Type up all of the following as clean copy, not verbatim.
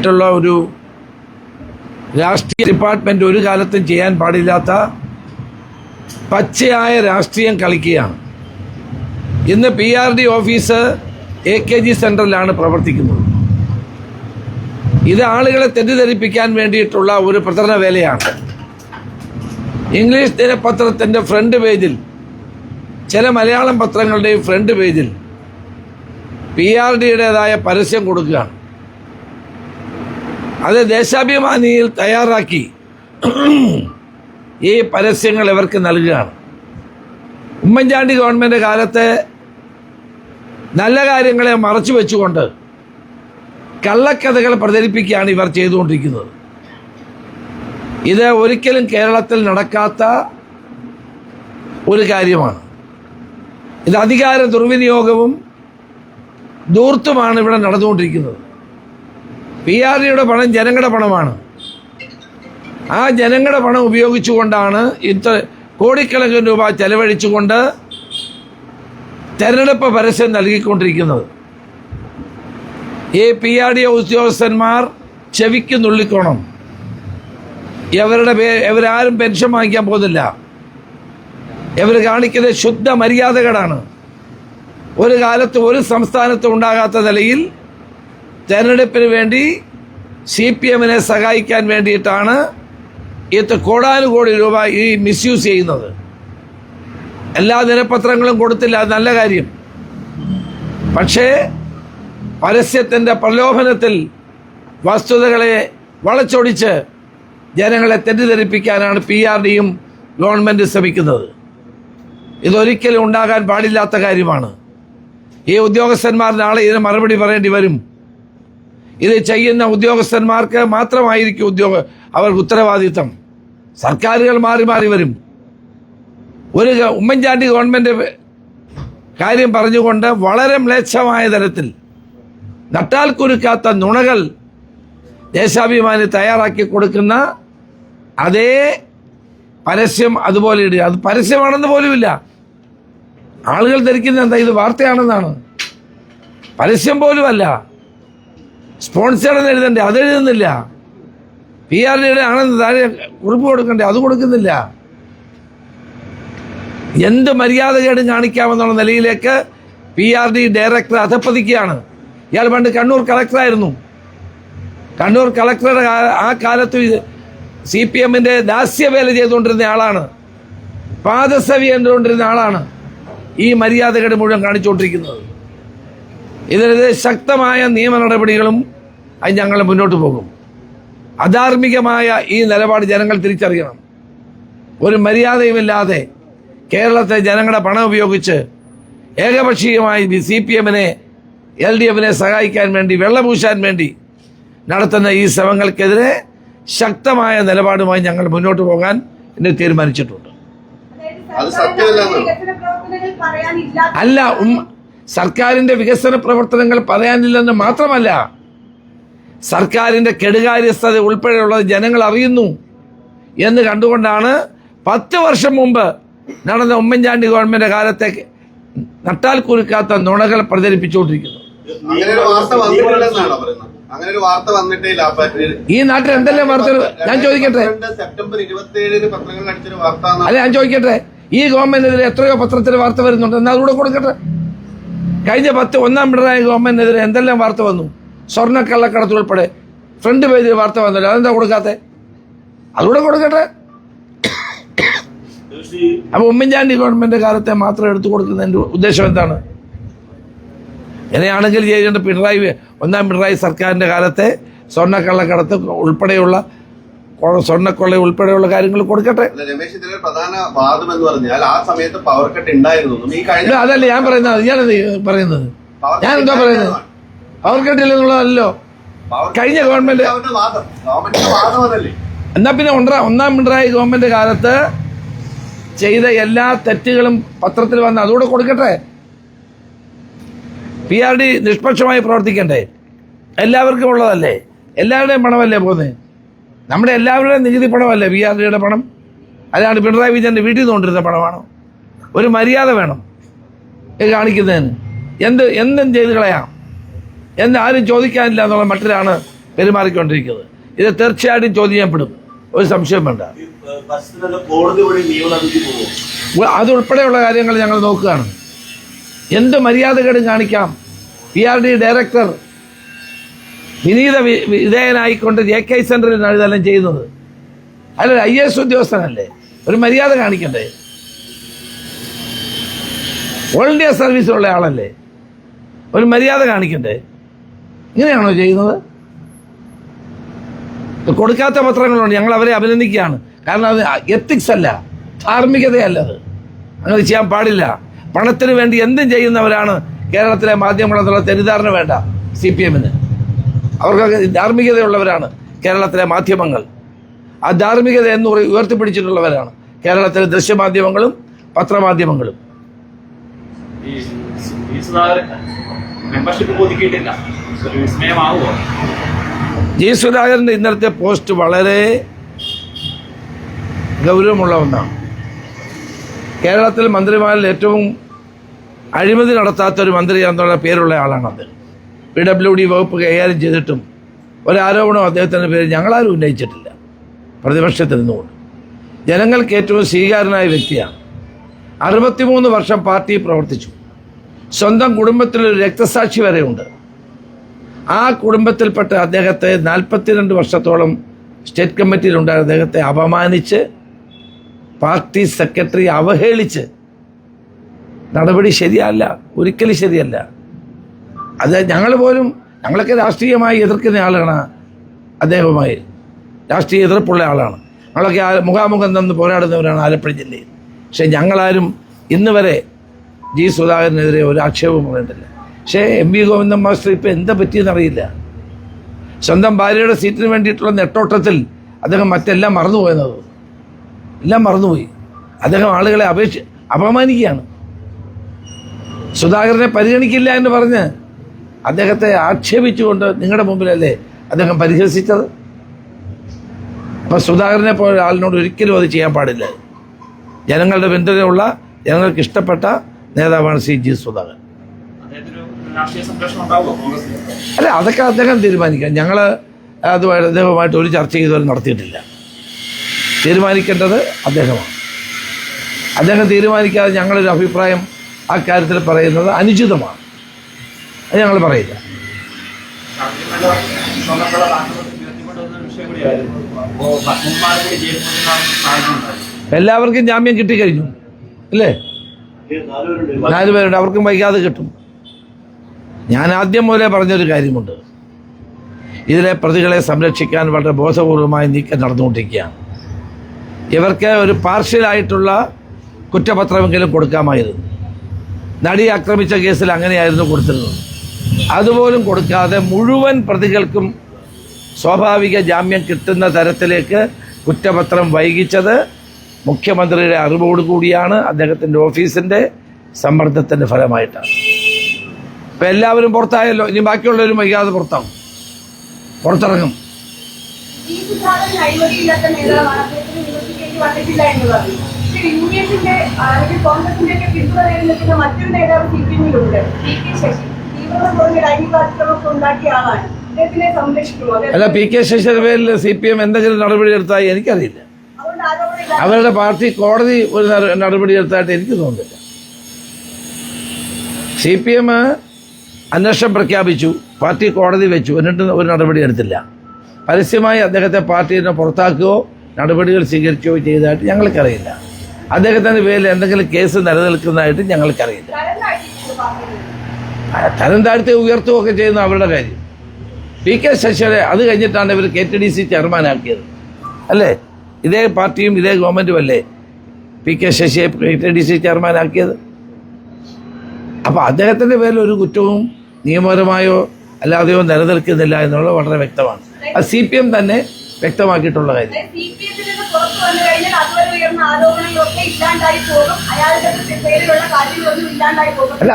ആയിട്ടുള്ള ഒരു രാഷ്ട്രീയ ഡിപ്പാർട്ട്മെന്റ് ഒരു കാലത്തും ചെയ്യാൻ പാടില്ലാത്ത പച്ചയായ രാഷ്ട്രീയം കളിക്കുകയാണ്. ഇന്ന് PRD ഓഫീസ് AKG സെന്ററിലാണ് പ്രവർത്തിക്കുന്നത്. ഇത് ആളുകളെ തെറ്റിദ്ധരിപ്പിക്കാൻ വേണ്ടിയിട്ടുള്ള ഒരു പ്രചരണ വേലയാണ്. ഇംഗ്ലീഷ് ദിനപത്രത്തിന്റെ ഫ്രണ്ട് പേജിൽ, ചില മലയാളം പത്രങ്ങളുടെയും ഫ്രണ്ട് പേജിൽ PRDയുടേതായ പരസ്യം കൊടുക്കുകയാണ്. അത് ദേശാഭിമാനിയിൽ തയ്യാറാക്കി ഈ പരസ്യങ്ങൾ ഇവർക്ക് നൽകുകയാണ്. ഉമ്മൻചാണ്ടി ഗവൺമെന്റ് കാലത്തെ നല്ല കാര്യങ്ങളെ മറച്ചു വെച്ചുകൊണ്ട് കള്ളക്കഥകൾ പ്രചരിപ്പിക്കുകയാണ് ഇവർ ചെയ്തുകൊണ്ടിരിക്കുന്നത്. ഇത് ഒരിക്കലും കേരളത്തിൽ നടക്കാത്ത ഒരു കാര്യമാണ്. ഇത് അധികാര ദുർവിനിയോഗവും ധൂർത്തുമാണ് ഇവിടെ നടന്നുകൊണ്ടിരിക്കുന്നത്. PRDയുടെ പണം ജനങ്ങളുടെ പണമാണ്. ആ ജനങ്ങളുടെ പണം ഉപയോഗിച്ചുകൊണ്ടാണ് ഇത്ര കോടിക്കണക്കിന് രൂപ ചെലവഴിച്ചുകൊണ്ട് തെരഞ്ഞെടുപ്പ് പരസ്യം നൽകിക്കൊണ്ടിരിക്കുന്നത്. ഈ PRD ഉദ്യോഗസ്ഥന്മാർ ചെവിക്ക് നുള്ളിക്കോണം. ഇവരാരും പെൻഷൻ വാങ്ങിക്കാൻ പോകുന്നില്ല. ഇവർ കാണിക്കുന്നത് ശുദ്ധ മര്യാദകളാണ്. ഒരു കാലത്ത് ഒരു സംസ്ഥാനത്തും ഉണ്ടാകാത്ത നിലയിൽ തെരഞ്ഞെടുപ്പിന് വേണ്ടി CPMനെ സഹായിക്കാൻ വേണ്ടിയിട്ടാണ് ഇത്ര കോടാനുകോടി രൂപ ഈ മിസ്യൂസ് ചെയ്യുന്നത്. എല്ലാ ദിനപത്രങ്ങളും കൊടുത്തില്ല, അത് നല്ല കാര്യം. പക്ഷേ പരസ്യത്തിൻ്റെ പ്രലോഭനത്തിൽ വസ്തുതകളെ വളച്ചൊടിച്ച് ജനങ്ങളെ തെറ്റിദ്ധരിപ്പിക്കാനാണ് PRDയും ഗവൺമെൻറ് ശ്രമിക്കുന്നത്. ഇതൊരിക്കലും ഉണ്ടാകാൻ പാടില്ലാത്ത കാര്യമാണ്. ഈ ഉദ്യോഗസ്ഥന്മാർ നാളെ ഇതിന് മറുപടി പറയേണ്ടി വരും. ഇത് ചെയ്യുന്ന ഉദ്യോഗസ്ഥന്മാർക്ക് മാത്രമായിരിക്കും അവർക്ക് ഉത്തരവാദിത്തം. സർക്കാരുകൾ മാറി മാറി വരും. ഒരു ഉമ്മൻചാണ്ടി ഗവൺമെന്റ് കാര്യം പറഞ്ഞുകൊണ്ട് വളരെ മ്ലേച്ഛമായ തരത്തിൽ നട്ടാൽ കുരുക്കാത്ത നുണകൾ ദേശാഭിമാനി തയ്യാറാക്കി കൊടുക്കുന്ന അതേ പരസ്യം അതുപോലെ ഇടുക. അത് പരസ്യമാണെന്ന് പോലുമില്ല. ആളുകൾ ധരിക്കുന്നത് എന്താ, ഇത് വാർത്തയാണെന്നാണ്. പരസ്യം പോലുമല്ല. സ്പോൺസേഡ് എഴുതണ്ടേ, അതെഴുതുന്നില്ല. PRDയുടെ ആണെന്ന് താഴെ കുറിപ്പ് കൊടുക്കണ്ടേ, അത് കൊടുക്കുന്നില്ല. എന്ത് മര്യാദകേടും കാണിക്കാമെന്നുള്ള നിലയിലേക്ക് PRD ഡയറക്ടർ അധപ്പതിക്കുകയാണ്. ഇയാൾ പണ്ട് കണ്ണൂർ കളക്ടറായിരുന്നു. കണ്ണൂർ കളക്ടറുടെ ആ കാലത്ത് CPMന്റെ ദാസ്യവേല ചെയ്തുകൊണ്ടിരുന്ന ആളാണ്. പാദസവി എന്തുകൊണ്ടിരുന്ന ആളാണ് ഈ മര്യാദകേട് മുഴുവൻ കാണിച്ചുകൊണ്ടിരിക്കുന്നത്. ഇതിനെതിരെ ശക്തമായ നിയമ നടപടികളും അത് ഞങ്ങൾ മുന്നോട്ട് പോകും. അധാർമികമായ ഈ നിലപാട് ജനങ്ങൾ തിരിച്ചറിയണം. ഒരു മര്യാദയുമില്ലാതെ കേരളത്തെ ജനങ്ങളുടെ പണം ഉപയോഗിച്ച് ഏകപക്ഷീയമായി CPMനെ LDFനെ സഹായിക്കാൻ വേണ്ടി, വെള്ളപൂശാൻ വേണ്ടി നടത്തുന്ന ഈ ശ്രമങ്ങൾക്കെതിരെ ശക്തമായ നിലപാടുമായി ഞങ്ങൾ മുന്നോട്ട് പോകാൻ ഇന്ന് തീരുമാനിച്ചിട്ടുണ്ട്. അല്ല, സർക്കാരിന്റെ വികസന പ്രവർത്തനങ്ങൾ പറയാനില്ലെന്ന് മാത്രമല്ല, സർക്കാരിന്റെ കെടുകാര്യസ്ഥത ഉൾപ്പെടെയുള്ളത് ജനങ്ങൾ അറിയുന്നു എന്ന് കണ്ടുകൊണ്ടാണ് 10 വർഷം മുമ്പ് നടന്ന ഉമ്മൻചാണ്ടി ഗവൺമെന്റ് കാലത്തെ നട്ടാൽ കുരുക്കാത്ത നുണകൾ പ്രചരിപ്പിച്ചുകൊണ്ടിരിക്കുന്നത്. ഈ നാട്ടിൽ എന്തെല്ലാം വാർത്തകൾ ഞാൻ ചോദിക്കട്ടെ, അല്ല ഞാൻ ചോദിക്കട്ടെ, ഈ ഗവൺമെന്റിനെതിരെ എത്രയോ പത്രത്തിൽ വാർത്ത വരുന്നുണ്ട്, എന്നാൽ അതുകൂടെ കൊടുക്കട്ടെ. കഴിഞ്ഞ 1 പിണറായി ഗവൺമെന്റിനെതിരെ എന്തെല്ലാം വാർത്ത വന്നു, സ്വർണ്ണക്കള്ളക്കടത്ത് ഉൾപ്പെടെ ഫ്രണ്ട് പേജിൽ വാർത്ത വന്നല്ലോ, അതെന്താ കൊടുക്കാത്തെ? അതുകൂടെ കൊടുക്കട്ടെ. അപ്പൊ ഉമ്മൻചാണ്ടി ഗവൺമെന്റ് കാലത്തെ മാത്രം എടുത്തു കൊടുക്കുന്നതിന്റെ ഉദ്ദേശം എന്താണ്? ഇങ്ങനെയാണെങ്കിൽ ചെയ്യേണ്ട 1 പിണറായി സർക്കാരിന്റെ കാലത്തെ സ്വർണ്ണക്കള്ളക്കടത്ത് ഉൾപ്പെടെയുള്ള സ്വർണ്ണക്കൊള്ള ഉൾപ്പെടെയുള്ള കാര്യങ്ങൾ കൊടുക്കട്ടെ. രമേശ്, ഇതിലെ പ്രധാന വാദം എന്ന് പറഞ്ഞാൽ ആ സമയത്ത് പവർ കട്ട് ഉണ്ടായിരുന്നു. അതല്ലേ ഞാൻ പറയുന്നത്, ഞാനെന്ത് പറയുന്നത്, ഞാൻ എന്താ പറയുന്നത്? പവർ കട്ട് ഇല്ലെന്നുള്ളതല്ലോ കഴിഞ്ഞ ഗവൺമെന്റ്. എന്നാ പിന്നെ 1 പിണറായി ഗവൺമെന്റ് കാലത്ത് ചെയ്ത എല്ലാ തെറ്റുകളും പത്രത്തിൽ വന്ന് അതുകൂടെ കൊടുക്കട്ടെ. PRD നിഷ്പക്ഷമായി പ്രവർത്തിക്കണ്ടേ? എല്ലാവർക്കും ഉള്ളതല്ലേ, എല്ലാവരുടെയും പണമല്ലേ പോകുന്നത്? നമ്മുടെ എല്ലാവരുടെയും നികുതി പണമല്ലേ PRDയുടെ പണം? അല്ലാണ്ട് പിണറായി വിജയന്റെ വീട്ടിൽ നിന്ന് കൊണ്ടിരുന്ന പണമാണോ? ഒരു മര്യാദ വേണം ഇത് കാണിക്കുന്നതിന്. എന്തും ചെയ്ത് കളയാം എന്ന് ആരും ചോദിക്കാനില്ല എന്നുള്ള മട്ടിലാണ് പെരുമാറിക്കൊണ്ടിരിക്കുന്നത്. ഇത് തീർച്ചയായിട്ടും ചോദ്യം ചെയ്യപ്പെടും, ഒരു സംശയം വേണ്ട. അതുൾപ്പെടെയുള്ള കാര്യങ്ങൾ ഞങ്ങൾ നോക്കുകയാണ്. എന്ത് മര്യാദകേടും കാണിക്കാം. PRD ഡയറക്ടർ വിനീത വിധേയനായിക്കൊണ്ട് JK സെന്ററിൽ ഇതെല്ലാം ചെയ്യുന്നത്. അല്ല, IAS ഉദ്യോഗസ്ഥനല്ലേ, ഒരു മര്യാദ കാണിക്കണ്ടേ? ഓൾ ഇന്ത്യ സർവീസിലുള്ള ആളല്ലേ, ഒരു മര്യാദ കാണിക്കണ്ടേ? ഇങ്ങനെയാണോ ചെയ്യുന്നത്? കൊടുക്കാത്ത പത്രങ്ങളുണ്ട്, ഞങ്ങൾ അവരെ അഭിനന്ദിക്കുകയാണ്. കാരണം അത് എത്തിക്സ് അല്ല, ധാർമ്മികതയല്ല. അത് അങ്ങനെ ചെയ്യാൻ പാടില്ല. പണത്തിന് വേണ്ടി എന്തും ചെയ്യുന്നവരാണ് കേരളത്തിലെ മാധ്യമങ്ങളെന്നുള്ള തെറ്റിദ്ധാരണ വേണ്ട CPM-ന്. അവർക്ക് ധാർമ്മികതയുള്ളവരാണ് കേരളത്തിലെ മാധ്യമങ്ങൾ. ആ ധാർമ്മികത എന്ന് ഉയർത്തിപ്പിടിച്ചിട്ടുള്ളവരാണ് കേരളത്തിലെ ദൃശ്യമാധ്യമങ്ങളും പത്രമാധ്യമങ്ങളും. ജി സുധാകരന്റെ ഇന്നലത്തെ പോസ്റ്റ് വളരെ ഗൗരവമുള്ള ഒന്നാണ്. കേരളത്തിൽ മന്ത്രിമാരിൽ ഏറ്റവും അഴിമതി നടത്താത്തൊരു മന്ത്രി എന്നുള്ള പേരുള്ള ആളാണ് അദ്ദേഹം. PWD വകുപ്പ് കൈകാര്യം ചെയ്തിട്ടും ഒരാരോപണവും അദ്ദേഹത്തിൻ്റെ പേര് ഞങ്ങളാരും ഉന്നയിച്ചിട്ടില്ല. പ്രതിപക്ഷത്തിരുന്നുകൊണ്ട് ജനങ്ങൾക്ക് ഏറ്റവും സ്വീകാര്യനായ വ്യക്തിയാണ്. 63 വർഷം പാർട്ടി പ്രവർത്തിച്ചു. സ്വന്തം കുടുംബത്തിലൊരു രക്തസാക്ഷി വരെയുണ്ട്. ആ കുടുംബത്തിൽപ്പെട്ട അദ്ദേഹത്തെ 42 വർഷത്തോളം സ്റ്റേറ്റ് കമ്മിറ്റിയിലുണ്ടായ അദ്ദേഹത്തെ അപമാനിച്ച് പാർട്ടി സെക്രട്ടറി അവഹേളിച്ച് നടപടി ശരിയല്ല, ഒരിക്കലും ശരിയല്ല. അത് ഞങ്ങളൊക്കെ രാഷ്ട്രീയമായി എതിർക്കുന്ന ആളാണ്. അദ്ദേഹവുമായി രാഷ്ട്രീയ എതിർപ്പുള്ള ആളാണ്. ഞങ്ങളൊക്കെ മുഖാമുഖം നിന്ന് പോരാടുന്നവരാണ് ആലപ്പുഴ ജില്ലയിൽ. പക്ഷെ ഞങ്ങളാരും ഇന്ന് വരെ ജി സുധാകരനെതിരെ ഒരു ആക്ഷേപവും പറയേണ്ടില്ല. പക്ഷേ MV ഗോവിന്ദൻ മാസ്റ്റർ ഇപ്പം എന്താ പറ്റിയെന്നറിയില്ല. സ്വന്തം ഭാര്യയുടെ സീറ്റിന് വേണ്ടിയിട്ടുള്ള നെട്ടോട്ടത്തിൽ അദ്ദേഹം മറ്റെല്ലാം മറന്നുപോയെന്നത് എല്ലാം മറന്നുപോയി. അദ്ദേഹം ആളുകളെ അപമാനിക്കുകയാണ്. സുധാകരനെ പരിഗണിക്കില്ല എന്ന് പറഞ്ഞ് അദ്ദേഹത്തെ ആക്ഷേപിച്ചുകൊണ്ട് നിങ്ങളുടെ മുമ്പിലല്ലേ അദ്ദേഹം പരിഹസിച്ചത്. അപ്പം സുധാകരനെ പോലെ ആളിനോട് ഒരിക്കലും അത് ചെയ്യാൻ പാടില്ല. ജനങ്ങളുടെ പിന്തുണയുള്ള, ജനങ്ങൾക്ക് ഇഷ്ടപ്പെട്ട നേതാവാണ് ജി സുധാകരൻ. അല്ല, അതൊക്കെ അദ്ദേഹം തീരുമാനിക്കാം. ഞങ്ങൾ അതുമായിട്ട് അദ്ദേഹവുമായിട്ട് ഒരു ചർച്ച ഇതുവരെ നടത്തിയിട്ടില്ല. തീരുമാനിക്കേണ്ടത് അദ്ദേഹമാണ്. അദ്ദേഹം തീരുമാനിക്കാതെ ഞങ്ങളൊരു അഭിപ്രായം ആ കാര്യത്തിൽ പറയുന്നത് അനുചിതമാണ്. അത് ഞങ്ങൾ പറയില്ല. എല്ലാവർക്കും ജാമ്യം കിട്ടിക്കഴിഞ്ഞു അല്ലേ? 4 പേരുണ്ട്, അവർക്കും വൈകാതെ കിട്ടും. ഞാൻ ആദ്യം മുതലേ പറഞ്ഞൊരു കാര്യമുണ്ട്. ഇതിലെ പ്രതികളെ സംരക്ഷിക്കാൻ വളരെ ബോധപൂർവമായി നീക്കം നടന്നുകൊണ്ടിരിക്കുകയാണ്. ഇവർക്ക് ഒരു പാർഷ്യലായിട്ടുള്ള കുറ്റപത്രമെങ്കിലും കൊടുക്കാമായിരുന്നു. നടിയെ ആക്രമിച്ച കേസിൽ അങ്ങനെയായിരുന്നു കൊടുത്തിരുന്നത്. അതുപോലും കൊടുക്കാതെ മുഴുവൻ പ്രതികൾക്കും സ്വാഭാവിക ജാമ്യം കിട്ടുന്ന തരത്തിലേക്ക് കുറ്റപത്രം വൈകിച്ചത് മുഖ്യമന്ത്രിയുടെ അറിവോടുകൂടിയാണ്, അദ്ദേഹത്തിൻ്റെ ഓഫീസിൻ്റെ സമ്മർദ്ദത്തിൻ്റെ ഫലമായിട്ടാണ്. ഇപ്പം എല്ലാവരും പുറത്തായല്ലോ, ഇനി ബാക്കിയുള്ളവരും വൈകാതെ പുറത്തിറങ്ങും. അല്ല, PK ശശിയുടെ പേരിൽ CPM എന്തെങ്കിലും നടപടി എടുത്താൽ എനിക്കറിയില്ല. അവരുടെ പാർട്ടി കോടതി ഒരു നടപടി എടുത്തായിട്ട് എനിക്ക് തോന്നുന്നില്ല. CPM അന്വേഷണം പ്രഖ്യാപിച്ചു, പാർട്ടി കോടതി വെച്ചു, എന്നിട്ട് ഒരു നടപടി എടുത്തില്ല. പരസ്യമായി അദ്ദേഹത്തെ പാർട്ടിയിൽ നിന്ന് പുറത്താക്കുകയോ നടപടികൾ സ്വീകരിക്കുകയോ ചെയ്തതായിട്ട് ഞങ്ങൾക്കറിയില്ല. അദ്ദേഹത്തിൻ്റെ പേരിൽ എന്തെങ്കിലും കേസ് നിലനിൽക്കുന്നതായിട്ട് ഞങ്ങൾക്കറിയില്ല. തരം താഴ്ത്തി ഉയർത്തുകയൊക്കെ ചെയ്യുന്ന അവരുടെ കാര്യം. PK ശശിയെ അത് കഴിഞ്ഞിട്ടാണ് ഇവർ KTDC ചെയർമാനാക്കിയത് അല്ലേ? ഇതേ പാർട്ടിയും ഇതേ ഗവൺമെൻറ്റും അല്ലേ PK ശശിയെ KTDC ചെയർമാനാക്കിയത്? അപ്പോൾ അദ്ദേഹത്തിൻ്റെ പേരിൽ ഒരു കുറ്റവും നിയമപരമായോ അല്ലാതെയോ നിലനിൽക്കുന്നില്ല എന്നുള്ളത് വളരെ വ്യക്തമാണ്. അത് CPM തന്നെ വ്യക്തമാക്കിയിട്ടുള്ള കാര്യം. അല്ല,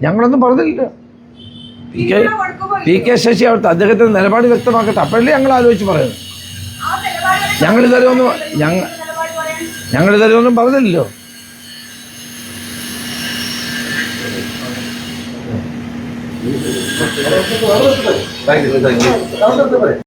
ഞങ്ങളൊന്നും പറഞ്ഞില്ല. PK ശശി അവിടുത്തെ അദ്ദേഹത്തിന്റെ നിലപാട് വ്യക്തമാക്കട്ടെ, അപ്പോഴല്ലേ ഞങ്ങൾ ആലോചിച്ച് പറയുന്നത്. ഞങ്ങളിതുവരെയൊന്നും പറഞ്ഞില്ലല്ലോ. Thank you.